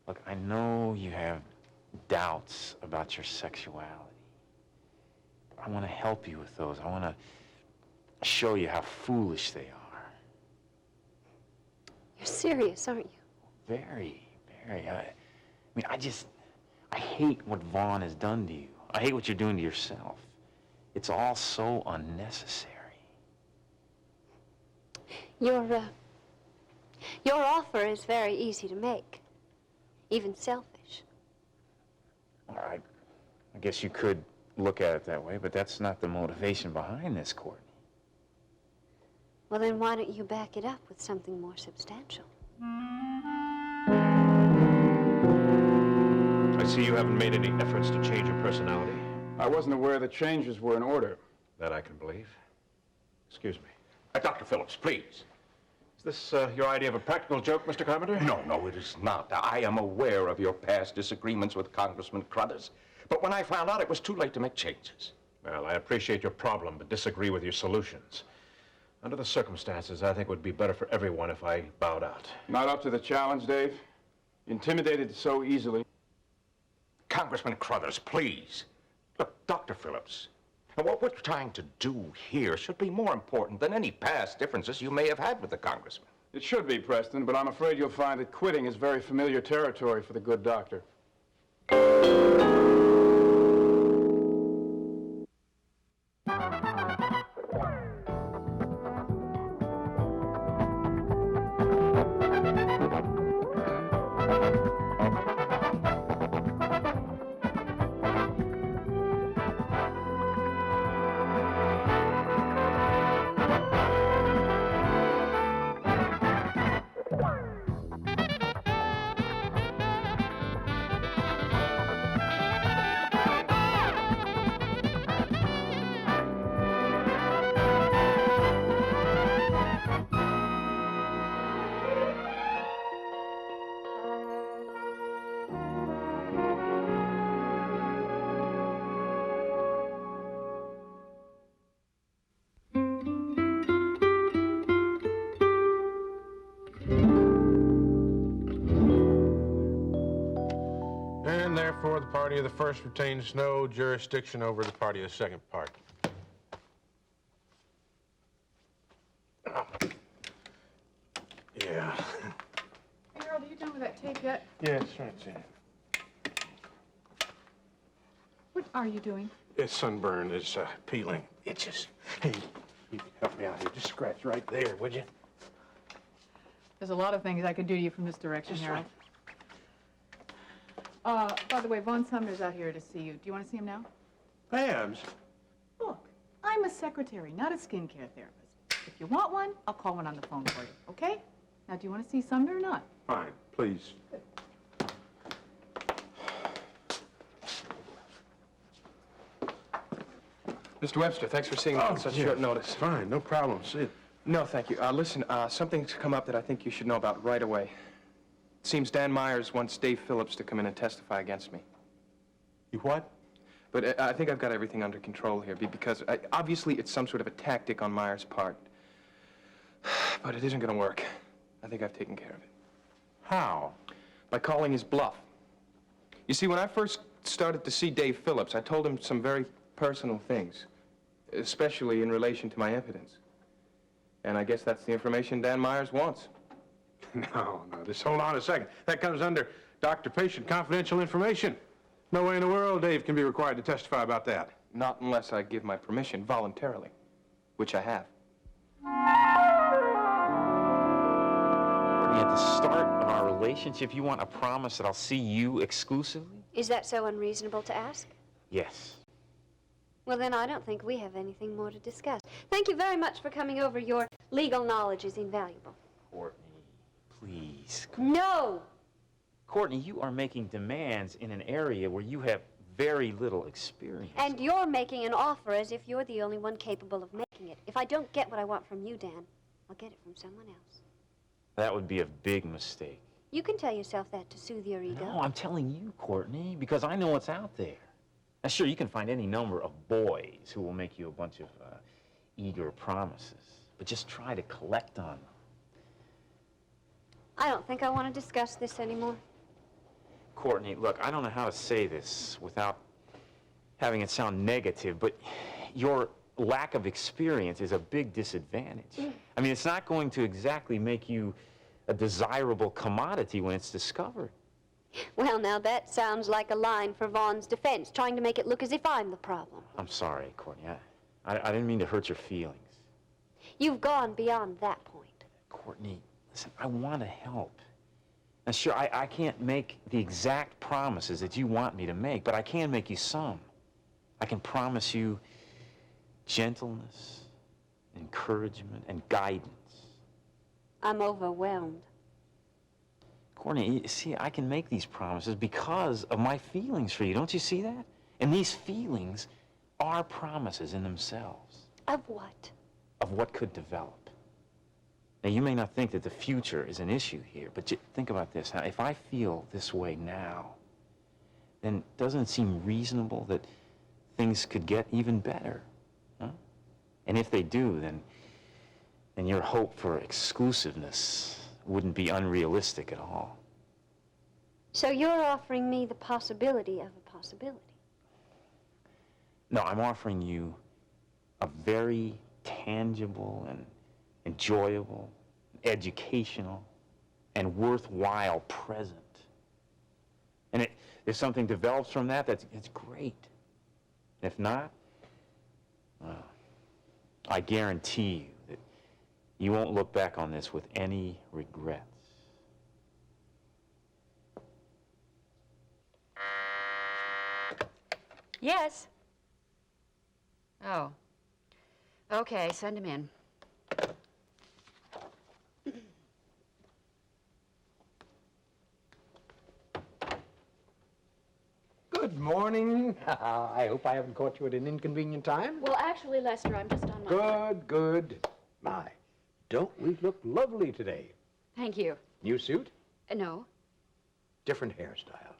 Look, I know you have doubts about your sexuality. I want to help you with those. I want to show you how foolish they are. You're serious, aren't you? Very, very. I mean, I hate what Vaughn has done to you. I hate what you're doing to yourself. It's all so unnecessary. Your offer is very easy to make, even selfish. All right. I guess you could look at it that way, but that's not the motivation behind this, Courtney. Well, then why don't you back it up with something more substantial? I see you haven't made any efforts to change your personality. I wasn't aware the changes were in order. That I can believe. Excuse me. Dr. Phillips, please. Is this your idea of a practical joke, Mr. Carpenter? No, it is not. I am aware of your past disagreements with Congressman Crothers, but when I found out, it was too late to make changes. Well, I appreciate your problem, but disagree with your solutions. Under the circumstances, I think it would be better for everyone if I bowed out. Not up to the challenge, Dave? Intimidated so easily. Congressman Crothers, please. Look, Dr. Phillips, what we're trying to do here should be more important than any past differences you may have had with the congressman. It should be, Preston, but I'm afraid you'll find that quitting is very familiar territory for the good doctor. And therefore, the party of the first retains no jurisdiction over the party of the second part. Yeah. Harold, are you done with that tape yet? Yeah, it's right there. What are you doing? It's sunburn. It's peeling. Itches. Hey, you can help me out here. Just scratch right there, would you? There's a lot of things I could do to you from this direction, Just Harold. By the way, Vaughn Sumner's out here to see you. Do you want to see him now? Babs. Look, I'm a secretary, not a skincare therapist. If you want one, I'll call one on the phone for you, okay? Now, do you want to see Sumner or not? Fine, please. Mr. Webster, thanks for seeing me on such short notice. Fine, no problem. Sit. No, thank you. Listen, something's come up that I think you should know about right away. It seems Dan Myers wants Dave Phillips to come in and testify against me. You what? But I think I've got everything under control here, because obviously it's some sort of a tactic on Myers' part. But it isn't going to work. I think I've taken care of it. How? By calling his bluff. You see, when I first started to see Dave Phillips, I told him some very personal things, especially in relation to my impotence. And I guess that's the information Dan Myers wants. No, just hold on a second. That comes under doctor-patient confidential information. No way in the world Dave can be required to testify about that. Not unless I give my permission voluntarily, which I have. Courtney, at the start of our relationship, you want a promise that I'll see you exclusively? Is that so unreasonable to ask? Yes. Well, then I don't think we have anything more to discuss. Thank you very much for coming over. Your legal knowledge is invaluable. Courtney, please. No! Courtney, you are making demands in an area where you have very little experience. And you're making an offer as if you're the only one capable of making it. If I don't get what I want from you, Dan, I'll get it from someone else. That would be a big mistake. You can tell yourself that to soothe your ego. No, I'm telling you, Courtney, because I know what's out there. Now, sure, you can find any number of boys who will make you a bunch of eager promises, but just try to collect on them. I don't think I want to discuss this anymore. Courtney, look, I don't know how to say this without having it sound negative, but your lack of experience is a big disadvantage. I mean, it's not going to exactly make you a desirable commodity when it's discovered. Well, now that sounds like a line for Vaughn's defense, trying to make it look as if I'm the problem. I'm sorry, Courtney. I didn't mean to hurt your feelings. You've gone beyond that point. Courtney, listen, I want to help. Now, sure, I can't make the exact promises that you want me to make, but I can make you some. I can promise you gentleness, encouragement, and guidance. I'm overwhelmed. Courtney, you see, I can make these promises because of my feelings for you. Don't you see that? And these feelings are promises in themselves. Of what? Of what could develop. Now, you may not think that the future is an issue here, but think about this. Now, if I feel this way now, then doesn't it seem reasonable that things could get even better? Huh? And if they do, then your hope for exclusiveness wouldn't be unrealistic at all. So you're offering me the possibility of a possibility. No, I'm offering you a very tangible and enjoyable, educational, and worthwhile present. And if something develops from that, it's great. If not, well, I guarantee you that you won't look back on this with any regrets. Yes. Oh. Okay, send him in. Good morning. I hope I haven't caught you at an inconvenient time. Well, actually, Lester, I'm just on my... Good. My, don't we look lovely today? Thank you. New suit? No. Different hairstyle.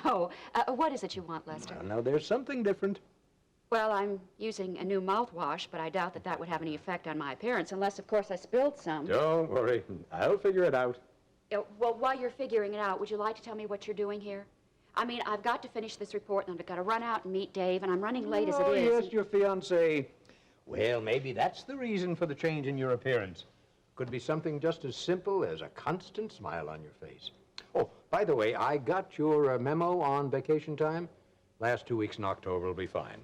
No. What is it you want, Lester? Well, now, there's something different. Well, I'm using a new mouthwash, but I doubt that that would have any effect on my appearance, unless, of course, I spilled some. Don't worry. I'll figure it out. Well, while you're figuring it out, would you like to tell me what you're doing here? I mean, I've got to finish this report, and I've got to run out and meet Dave, and I'm running late as it is. Oh, yes, your fiancé. Well, maybe that's the reason for the change in your appearance. Could be something just as simple as a constant smile on your face. Oh, by the way, I got your memo on vacation time. Last 2 weeks in October will be fine.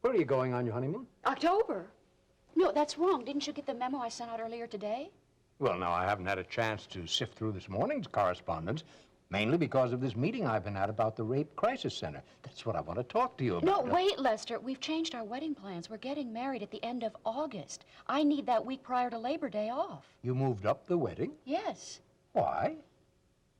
Where are you going on your honeymoon? October? No, that's wrong. Didn't you get the memo I sent out earlier today? Well, now, I haven't had a chance to sift through this morning's correspondence, mainly because of this meeting I've been at about the Rape Crisis Center. That's what I want to talk to you about. No, wait, Lester. We've changed our wedding plans. We're getting married at the end of August. I need that week prior to Labor Day off. You moved up the wedding? Yes. Why?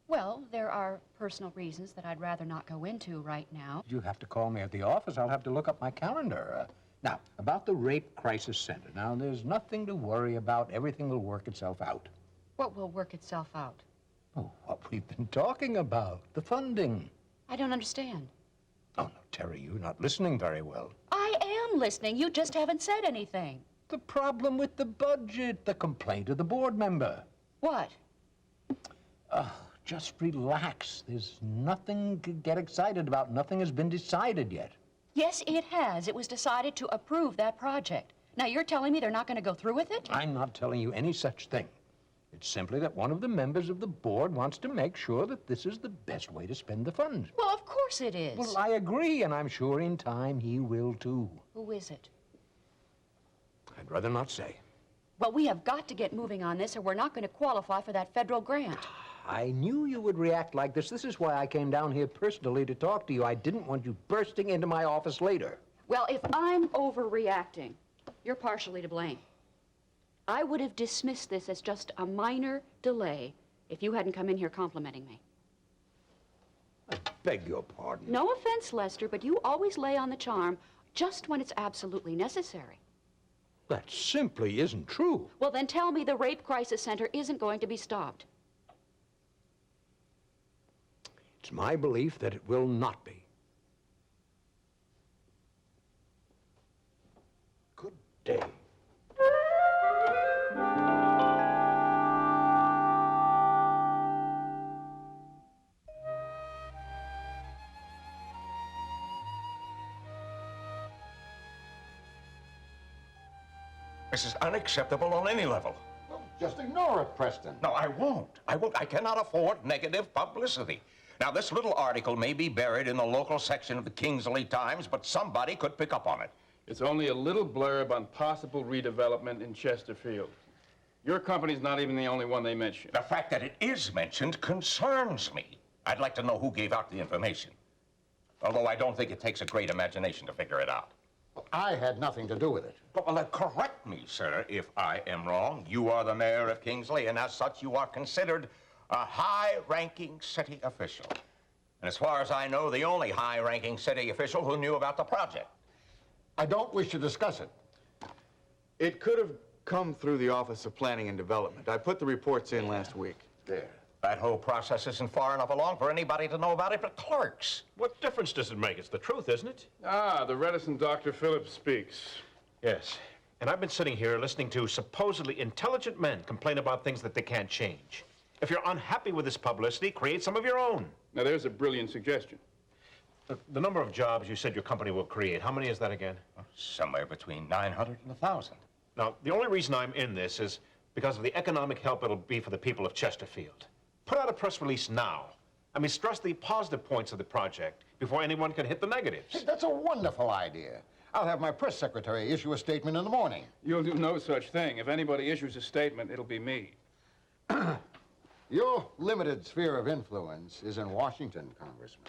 Well, there are personal reasons that I'd rather not go into right now. You have to call me at the office. I'll have to look up my calendar. Now, about the Rape Crisis Center. Now, there's nothing to worry about. Everything will work itself out. What will work itself out? Oh, what we've been talking about, the funding. I don't understand. Oh, no, Terry, you're not listening very well. I am listening. You just haven't said anything. The problem with the budget, the complaint of the board member. What? Just relax. There's nothing to get excited about. Nothing has been decided yet. Yes, it has. It was decided to approve that project. Now, you're telling me they're not going to go through with it? I'm not telling you any such thing. It's simply that one of the members of the board wants to make sure that this is the best way to spend the funds. Well, of course it is. Well, I agree, and I'm sure in time he will too. Who is it? I'd rather not say. Well, we have got to get moving on this, or we're not going to qualify for that federal grant. I knew you would react like this. This is why I came down here personally to talk to you. I didn't want you bursting into my office later. Well, if I'm overreacting, you're partially to blame. I would have dismissed this as just a minor delay if you hadn't come in here complimenting me. I beg your pardon. No offense, Lester, but you always lay on the charm just when it's absolutely necessary. That simply isn't true. Well, then tell me the Rape Crisis Center isn't going to be stopped. It's my belief that it will not be. Good day. This is unacceptable on any level. Well, just ignore it, Preston. No, I won't. I won't. I cannot afford negative publicity. Now, this little article may be buried in the local section of the Kingsley Times, but somebody could pick up on it. It's only a little blurb on possible redevelopment in Chesterfield. Your company's not even the only one they mention. The fact that it is mentioned concerns me. I'd like to know who gave out the information. Although I don't think it takes a great imagination to figure it out. Well, I had nothing to do with it. Well, correct me, sir, if I am wrong. You are the mayor of Kingsley, and as such, you are considered a high-ranking city official. And as far as I know, the only high-ranking city official who knew about the project. I don't wish to discuss it. It could have come through the Office of Planning and Development. I put the reports in last week. There. That whole process isn't far enough along for anybody to know about it but clerks. What difference does it make? It's the truth, isn't it? Ah, the reticent Dr. Phillips speaks. Yes. And I've been sitting here listening to supposedly intelligent men complain about things that they can't change. If you're unhappy with this publicity, create some of your own. Now, there's a brilliant suggestion. The number of jobs you said your company will create, how many is that again? Somewhere between 900 and 1,000. Now, the only reason I'm in this is because of the economic help it'll be for the people of Chesterfield. Put out a press release now. I mean, stress the positive points of the project before anyone can hit the negatives. Hey, that's a wonderful idea. I'll have my press secretary issue a statement in the morning. You'll do no such thing. If anybody issues a statement, it'll be me. Your limited sphere of influence is in Washington, Congressman.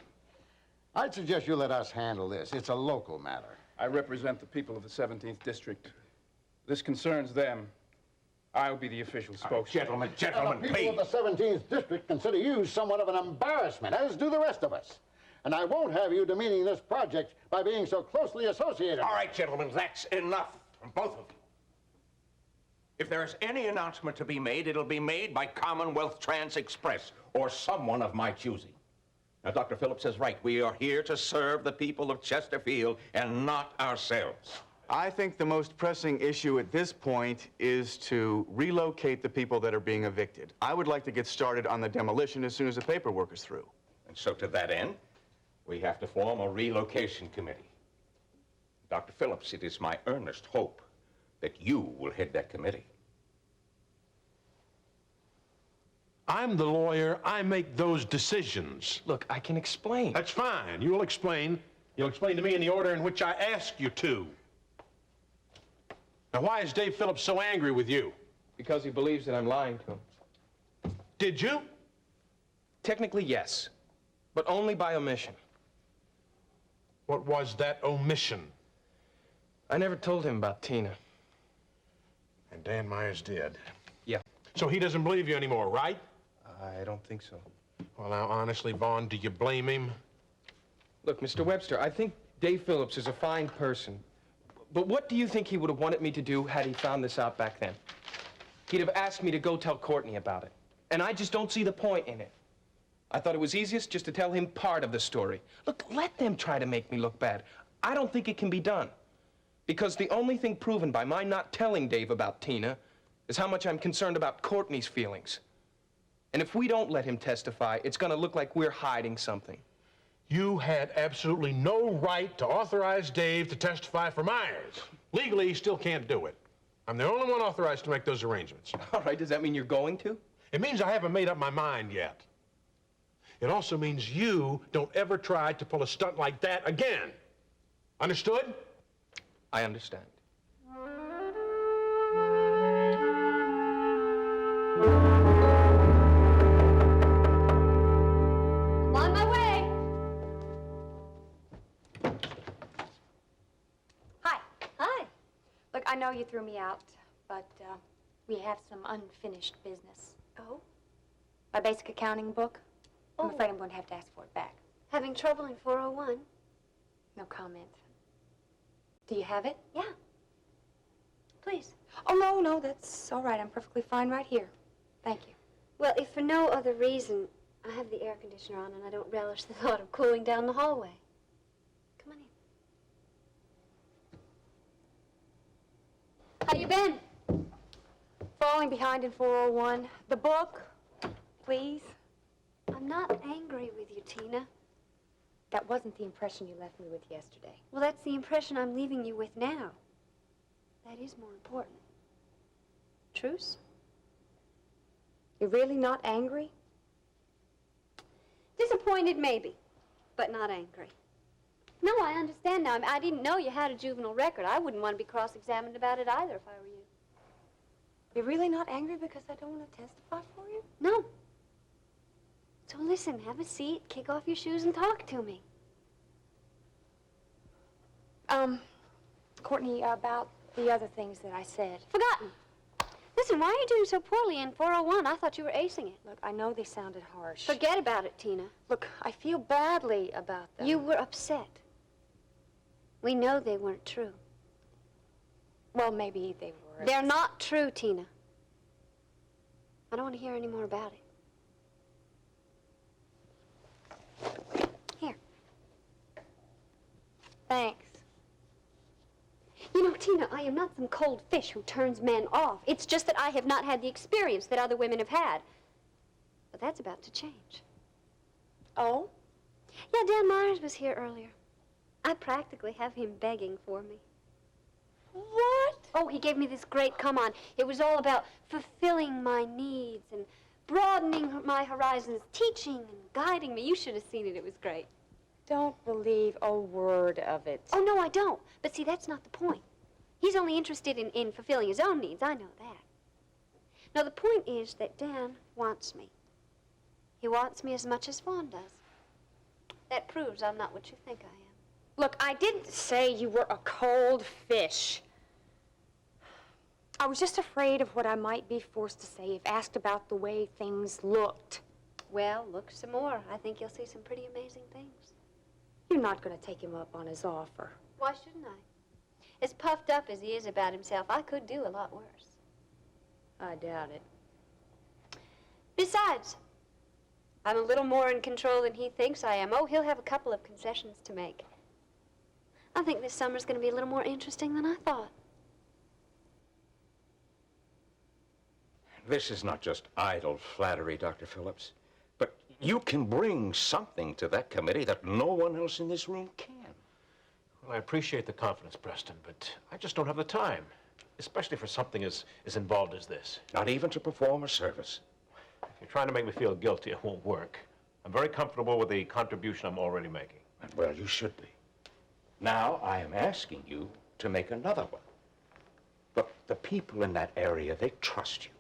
I'd suggest you let us handle this. It's a local matter. I represent the people of the 17th District. This concerns them. I'll be the official spokesman. Gentlemen, The please. people of the 17th District consider you somewhat of an embarrassment, as do the rest of us. And I won't have you demeaning this project by being so closely associated. All right, gentlemen, that's enough from both of you. If there's any announcement to be made, it'll be made by Commonwealth Trans Express or someone of my choosing. Now, Dr. Phillips is right. We are here to serve the people of Chesterfield and not ourselves. I think the most pressing issue at this point is to relocate the people that are being evicted. I would like to get started on the demolition as soon as the paperwork is through. And so to that end, we have to form a relocation committee. Dr. Phillips, it is my earnest hope that you will head that committee. I'm the lawyer. I make those decisions. Look, I can explain. That's fine. You'll explain. You'll explain to me in the order in which I ask you to. Now, why is Dave Phillips so angry with you? Because he believes that I'm lying to him. Did you? Technically, yes, but only by omission. What was that omission? I never told him about Tina. And Dan Myers did. Yeah. So he doesn't believe you anymore, right? I don't think so. Well, now, honestly, Vaughn, do you blame him? Look, Mr. Webster, I think Dave Phillips is a fine person. But what do you think he would have wanted me to do had he found this out back then? He'd have asked me to go tell Courtney about it. And I just don't see the point in it. I thought it was easiest just to tell him part of the story. Look, let them try to make me look bad. I don't think it can be done. Because the only thing proven by my not telling Dave about Tina is how much I'm concerned about Courtney's feelings. And if we don't let him testify, it's gonna look like we're hiding something. You had absolutely no right to authorize Dave to testify for Myers. Legally, he still can't do it. I'm the only one authorized to make those arrangements. All right, does that mean you're going to? It means I haven't made up my mind yet. It also means you don't ever try to pull a stunt like that again. Understood? I understand. On my way. Hi. Hi. Look, I know you threw me out, but we have some unfinished business. Oh? My basic accounting book. I'm Oh. afraid I'm going to have to ask for it back. Having trouble in 401? No comment. Do you have it? Yeah. Please. Oh, no, that's all right. I'm perfectly fine right here. Thank you. Well, if for no other reason, I have the air conditioner on and I don't relish the thought of cooling down the hallway. Come on in. How you been? Falling behind in 401. The book, please. I'm not angry with you, Tina. That wasn't the impression you left me with yesterday. Well, that's the impression I'm leaving you with now. That is more important. Truce? You're really not angry? Disappointed, maybe, but not angry. No, I understand now. I didn't know you had a juvenile record. I wouldn't want to be cross-examined about it either if I were you. You're really not angry because I don't want to testify for you? No. So listen, have a seat, kick off your shoes, and talk to me. Courtney, about the other things that I said. Forgotten. Listen, why are you doing so poorly in 401? I thought you were acing it. Look, I know they sounded harsh. Forget about it, Tina. Look, I feel badly about them. You were upset. We know they weren't true. Well, maybe they were. They're not true, Tina. I don't want to hear any more about it. Here. Thanks. You know, Tina, I am not some cold fish who turns men off. It's just that I have not had the experience that other women have had. But that's about to change. Oh? Yeah, Dan Myers was here earlier. I practically have him begging for me. What? Oh, he gave me this great come on. It was all about fulfilling my needs and broadening my horizons, teaching and guiding me. You should have seen it. It was great. Don't believe a word of it. Oh, no, I don't. But see, that's not the point. He's only interested in fulfilling his own needs. I know that. Now, the point is that Dan wants me. He wants me as much as Vaughn does. That proves I'm not what you think I am. Look, I didn't say you were a cold fish. I was just afraid of what I might be forced to say if asked about the way things looked. Well, look some more. I think you'll see some pretty amazing things. You're not going to take him up on his offer. Why shouldn't I? As puffed up as he is about himself, I could do a lot worse. I doubt it. Besides, I'm a little more in control than he thinks I am. Oh, he'll have a couple of concessions to make. I think this summer's going to be a little more interesting than I thought. This is not just idle flattery, Dr. Phillips, but you can bring something to that committee that no one else in this room can. Well, I appreciate the confidence, Preston, but I just don't have the time, especially for something as involved as this. Not even to perform a service. If you're trying to make me feel guilty, it won't work. I'm very comfortable with the contribution I'm already making. Well, you should be. Now, I am asking you to make another one. But the people in that area, they trust you.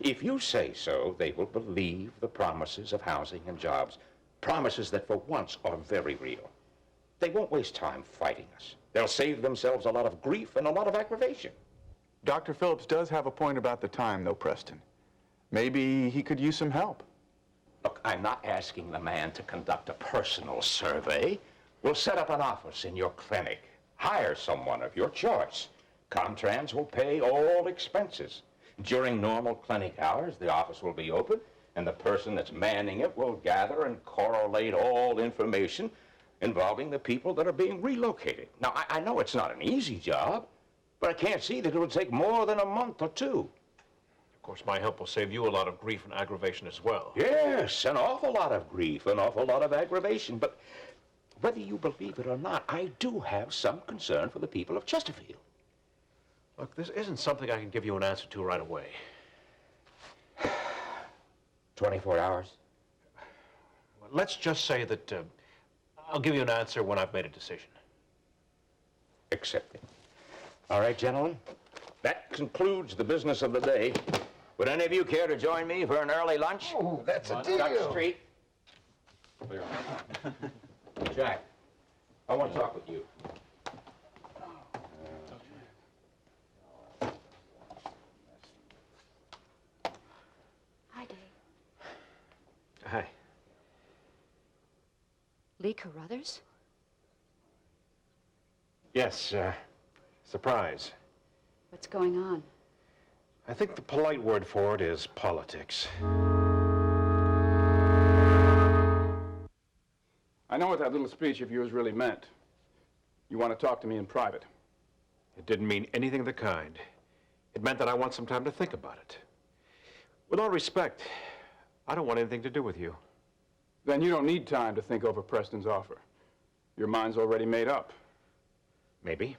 If you say so, they will believe the promises of housing and jobs, promises that for once are very real. They won't waste time fighting us. They'll save themselves a lot of grief and a lot of aggravation. Dr. Phillips does have a point about the time, though, Preston. Maybe he could use some help. Look, I'm not asking the man to conduct a personal survey. We'll set up an office in your clinic. Hire someone of your choice. Comtrans will pay all expenses. During normal clinic hours, the office will be open, and the person that's manning it will gather and correlate all information involving the people that are being relocated. Now, I know it's not an easy job, but I can't see that it would take more than a month or two. Of course, my help will save you a lot of grief and aggravation as well. Yes, an awful lot of grief, an awful lot of aggravation, but whether you believe it or not, I do have some concern for the people of Chesterfield. Look, this isn't something I can give you an answer to right away. 24 hours? Well, let's just say that I'll give you an answer when I've made a decision. Accepted. All right, gentlemen. That concludes the business of the day. Would any of you care to join me for an early lunch? Oh, that's a deal. Duck Street. Jack, I want to talk with you. Hi, Dave. Hi. Lee Carruthers? Yes, surprise. What's going on? I think the polite word for it is politics. I know what that little speech of yours really meant. You want to talk to me in private. It didn't mean anything of the kind. It meant that I want some time to think about it. With all respect, I don't want anything to do with you. Then you don't need time to think over Preston's offer. Your mind's already made up. Maybe.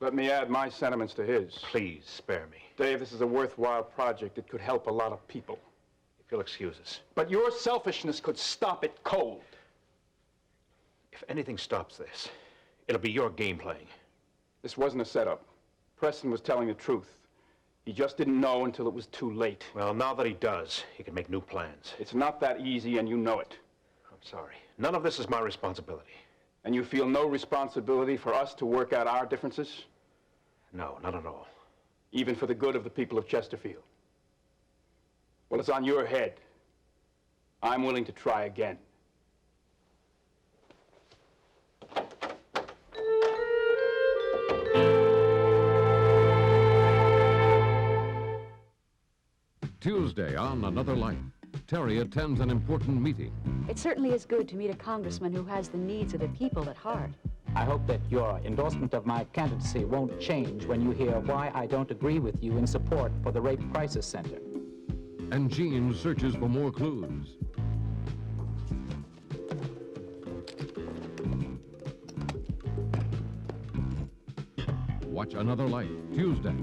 Let me add my sentiments to his. Please, spare me. Dave, this is a worthwhile project. It could help a lot of people. If you'll excuse us. But your selfishness could stop it cold. If anything stops this, it'll be your game playing. This wasn't a setup. Preston was telling the truth. He just didn't know until it was too late. Well, now that he does, he can make new plans. It's not that easy, and you know it. I'm sorry. None of this is my responsibility. And you feel no responsibility for us to work out our differences? No, not at all. Even for the good of the people of Chesterfield? Well, it's on your head. I'm willing to try again. Tuesday on Another Life, Terry attends an important meeting. It certainly is good to meet a congressman who has the needs of the people at heart. I hope that your endorsement of my candidacy won't change when you hear why I don't agree with you in support for the Rape Crisis Center. And Jean searches for more clues. Watch Another Life, Tuesday